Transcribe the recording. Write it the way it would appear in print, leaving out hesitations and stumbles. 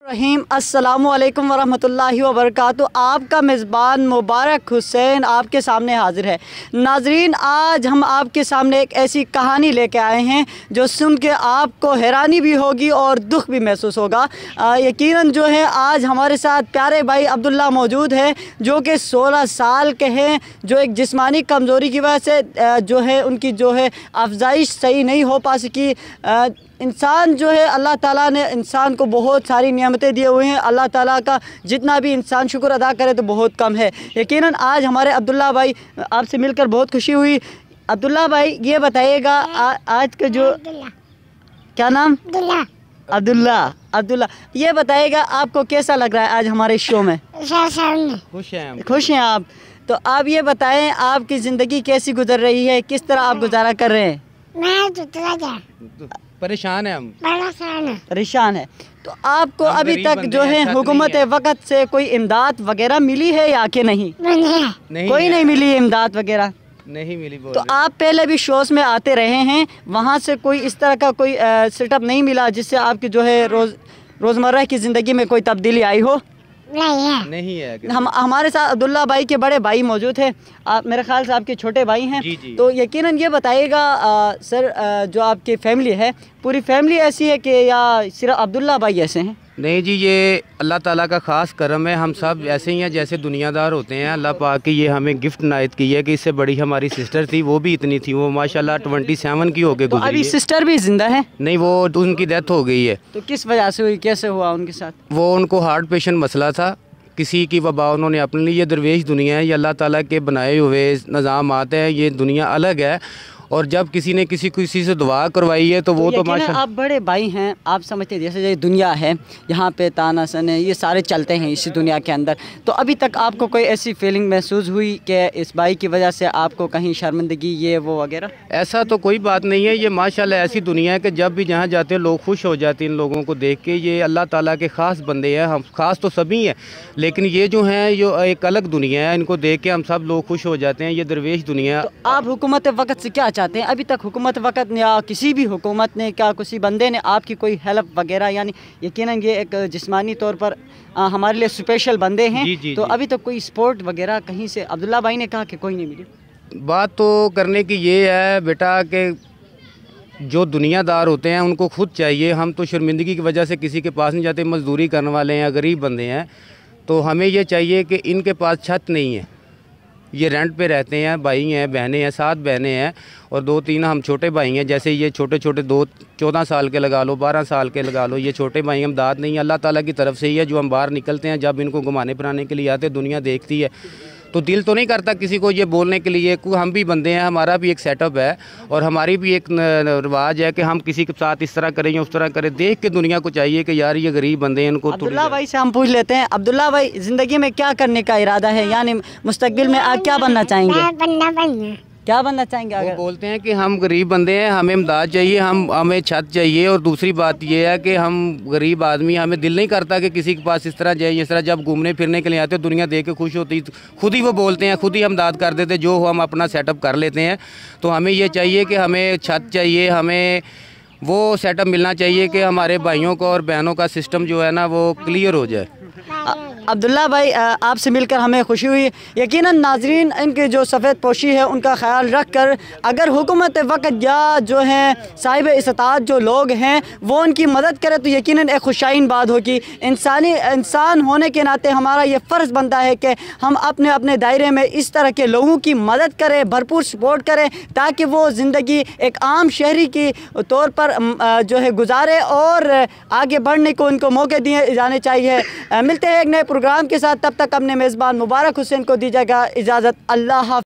रहीम अस्सलामु अलैकुम वरहमतुल्लाहि वबरकातुहू। आपका मेज़बान मुबारक हुसैन आपके सामने हाज़िर है। नाज़रीन, आज हम आपके सामने एक ऐसी कहानी लेके आए हैं जो सुन के आपको हैरानी भी होगी और दुख भी महसूस होगा। यकीनन जो है आज हमारे साथ प्यारे भाई अब्दुल्ला मौजूद है जो कि 16 साल के हैं, जो एक जिस्मानी कमज़ोरी की वजह से जो है उनकी जो है अफजाइश सही नहीं हो पा सकी। इंसान जो है अल्लाह ताला ने इंसान को बहुत सारी नियामतें दिए हुए हैं। अल्लाह ताला का जितना भी इंसान शुक्र अदा करे तो बहुत कम है। यकीनन आज हमारे अब्दुल्ला भाई आपसे मिलकर बहुत खुशी हुई। अब्दुल्ला भाई ये बताइएगा आज का जो क्या नाम अब्दुल्ला ये बताइएगा आपको कैसा लग रहा है आज हमारे शो में? खुश हैं आप? तो आप ये बताएं आपकी ज़िंदगी कैसी गुजर रही है, किस तरह आप गुजारा कर रहे हैं? परेशान है, हम परेशान है। तो आपको अभी तक जो है हुकूमत वक़्त से कोई इमदाद वगैरह मिली है या कि नहीं? कोई नहीं मिली इमदाद वगैरह नहीं मिली। तो आप पहले भी शोज़ में आते रहे हैं, वहाँ से कोई इस तरह का कोई सेटअप नहीं मिला जिससे आपकी जो है रोज़मर्रा की ज़िंदगी में कोई तब्दीली आई हो? नहीं है। हम हमारे साथ अब्दुल्ला भाई के बड़े भाई मौजूद हैं, आप मेरे ख्याल से आपके छोटे भाई हैं। जी। तो यकीनन ये बताइएगा सर, जो आपकी फैमिली है पूरी फैमिली ऐसी है कि या सिर्फ अब्दुल्ला भाई ऐसे हैं? नहीं जी, ये अल्लाह ताला का ख़ास करम है। हम सब ऐसे ही हैं जैसे दुनियादार होते हैं। अल्लाह पाक की ये हमें गिफ्ट नायत की है कि इससे बड़ी हमारी सिस्टर थी, वो भी इतनी थी, वो माशाल्लाह 27 की होके गुजरी। अभी सिस्टर भी जिंदा है? नहीं, वो उनकी डेथ हो गई है। तो किस वजह से हुई, कैसे हुआ उनके साथ? वो उनको हार्ट पेशेंट मसला था, किसी की वबा उन्होंने अपने लिए। ये दरवेश दुनिया है, ये अल्लाह ताला के बनाए हुए निज़ाम आते हैं, ये दुनिया अलग है। और जब किसी ने किसी से दुआ करवाई है तो वो तो माशाल्लाह। आप बड़े भाई हैं, आप समझते हैं जैसे ये दुनिया है, यहाँ पे तानासन है, ये सारे चलते हैं इसी दुनिया के अंदर। तो अभी तक आपको कोई ऐसी फीलिंग महसूस हुई कि इस भाई की वजह से आपको कहीं शर्मिंदगी ये वो वगैरह? ऐसा तो कोई बात नहीं है। ये माशाल्लाह ऐसी दुनिया है कि जब भी जहाँ जाते हैं लोग खुश हो जाते हैं इन लोगों को देख के। ये अल्लाह ताला के ख़ास बंदे हैं, हम ख़ास तो सभी हैं, लेकिन ये जो हैं ये एक अलग दुनिया है, इनको देख के हम सब लोग खुश हो जाते हैं। ये दरवेश दुनिया। तो आप हुकूमत वक़्त से क्या चाहते हैं? अभी तक हुकूमत वक़्त ने या किसी भी हुकूमत ने क्या किसी बंदे ने आपकी कोई हेल्प वगैरह, यानी यकीनन ये एक जिस्मानी तौर पर हमारे लिए स्पेशल बंदे हैं। तो अभी तक कोई सपोर्ट वगैरह कहीं से? अब्दुल्ला भाई ने कहा कि कोई नहीं मिली। बात तो करने की ये है बेटा कि जो दुनियादार होते हैं उनको खुद चाहिए। हम तो शर्मिंदगी की वजह से किसी के पास नहीं जाते, मजदूरी करने वाले हैं, गरीब बंदे हैं। तो हमें ये चाहिए कि इनके पास छत नहीं है, ये रेंट पे रहते हैं, भाई हैं, बहनें हैं, 7 बहनें हैं और 2-3 हम छोटे भाई हैं। जैसे ये छोटे 14 साल के लगा लो, 12 साल के लगा लो, ये छोटे भाई इमदाद नहीं, अल्लाह ताला की तरफ से ही है। जो हम बाहर निकलते हैं, जब इनको घुमाने फिराने के लिए आते, दुनिया देखती है तो दिल तो नहीं करता किसी को ये बोलने के लिए। हम भी बंदे हैं, हमारा भी एक सेटअप है और हमारी भी एक रिवाज है कि हम किसी के साथ इस तरह करें या उस तरह करें। देख के दुनिया को चाहिए कि यार ये गरीब बंदे हैं, इनको। अब्दुल्ला भाई से हम पूछ लेते हैं, अब्दुल्ला भाई ज़िंदगी में क्या करने का इरादा है, यानी मुस्तकबिल में आप क्या बनना चाहेंगे? क्या बनना चाहेंगे? वो बोलते हैं कि हम गरीब बंदे हैं, हमें इमदाद चाहिए, हमें छत चाहिए। और दूसरी बात ये है कि हम गरीब आदमी, हमें दिल नहीं करता कि किसी के पास इस तरह जाए। इस तरह जब घूमने फिरने के लिए आते दुनिया देख के खुश होती, खुद ही वो बोलते हैं, खुद ही इमदाद कर देते, जो हम अपना सेटअप कर लेते हैं। तो हमें ये चाहिए कि हमें छत चाहिए, हमें वो सेटअप मिलना चाहिए कि हमारे भाइयों को और बहनों का सिस्टम जो है ना वो क्लियर हो जाए। अब्दुल्ला भाई आपसे मिलकर हमें खुशी हुई। यकीनन नाजरीन, इनके जो सफ़ेद पोशी है उनका ख्याल रख कर अगर हुकूमत वक़्त या जो हैं साहिब इस्तात जो लोग हैं वो उनकी मदद करें तो यकीनन एक खुशाइन बात होगी। इंसान होने के नाते हमारा ये फ़र्ज़ बनता है कि हम अपने अपने दायरे में इस तरह के लोगों की मदद करें, भरपूर सपोर्ट करें, ताकि वो ज़िंदगी एक आम शहरी की तौर पर जो है गुजारे और आगे बढ़ने को उनको मौके दिए जाने चाहिए। मिलते हैं एक नए प्रोग्राम के साथ, तब तक अपने मेज़बान मुबारक हुसैन को दीजिएगा इजाज़त। अल्लाह।